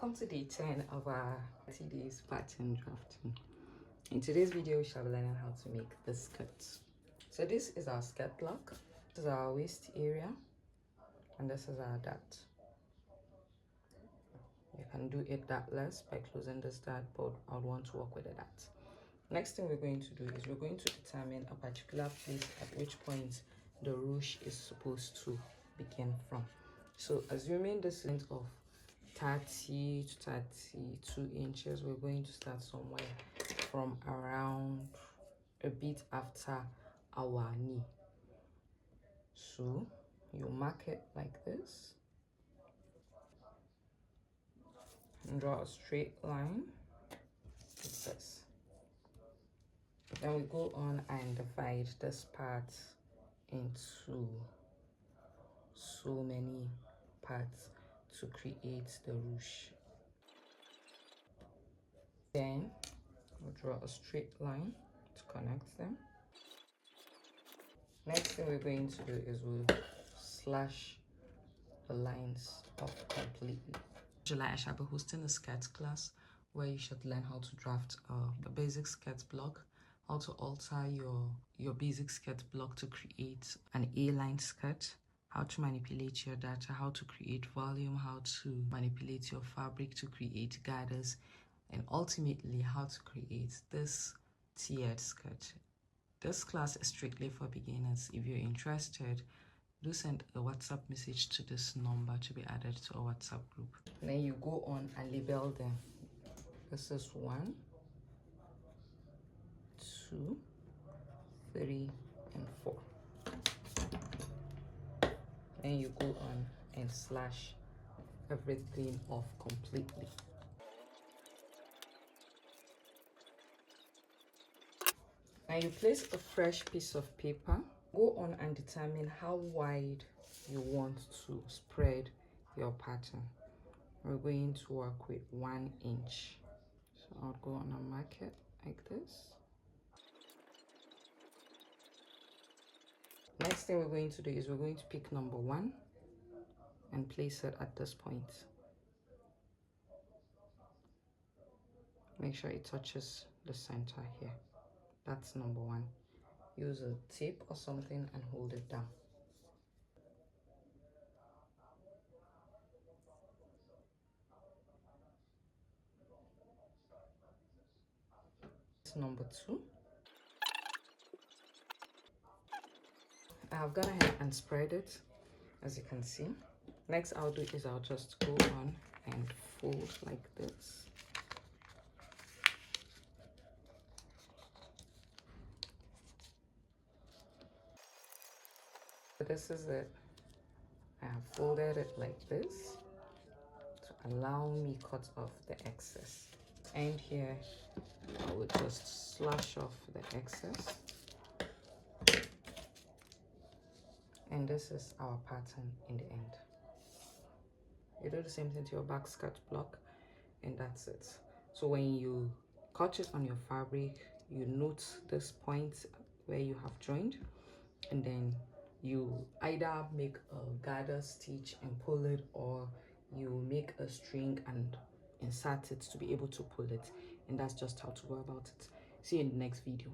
Welcome to day 10 of our 30 days pattern drafting. In today's video, we shall be learning how to make the skirt. So this is our skirt block, this is our waist area, and this is our dart. You can do it dartless by closing this dart, but I would want to work with the dart. Next thing we're going to do is we're going to determine a particular place at which point the ruche is supposed to begin from. So assuming this length of 30 to 32 inches, we're going to start somewhere from around a bit after our knee. So you mark it like this and draw a straight line like this. Then we go on and divide this part into so many parts to create the ruche. Then we'll draw a straight line to connect them. Next thing we're going to do is we'll slash the lines off completely. July, I shall be hosting a skirt class where you should learn how to draft a basic skirt block, how to alter your basic skirt block to create an A-line skirt, how to manipulate your data, how to create volume, how to manipulate your fabric to create gathers, and ultimately how to create this tiered skirt. This class is strictly for beginners. If you're interested, do send a WhatsApp message to this number to be added to our WhatsApp group. And then you go on and label them. This is 1, 2, 3, and 4. Then you go on and slash everything off completely. Now you place a fresh piece of paper. Go on and determine how wide you want to spread your pattern. We're going to work with 1 inch. So I'll go on and mark it like this. Next thing we're going to do is we're going to pick number 1 and place it at this point. Make sure it touches the center here. That's number 1. Use a tape or something and hold it down. Number 2. I have gone ahead and spread it, as you can see. Next I'll do is I'll just go on and fold like this. So this is it. I have folded it like this to allow me cut off the excess. And here I will just slash off the excess. And this is our pattern in the end. You do the same thing to your back skirt block, and that's it. So when you cut it on your fabric, you note this point where you have joined, and then you either make a gather stitch and pull it, or you make a string and insert it to be able to pull it. And that's just how to go about it. See you in the next video.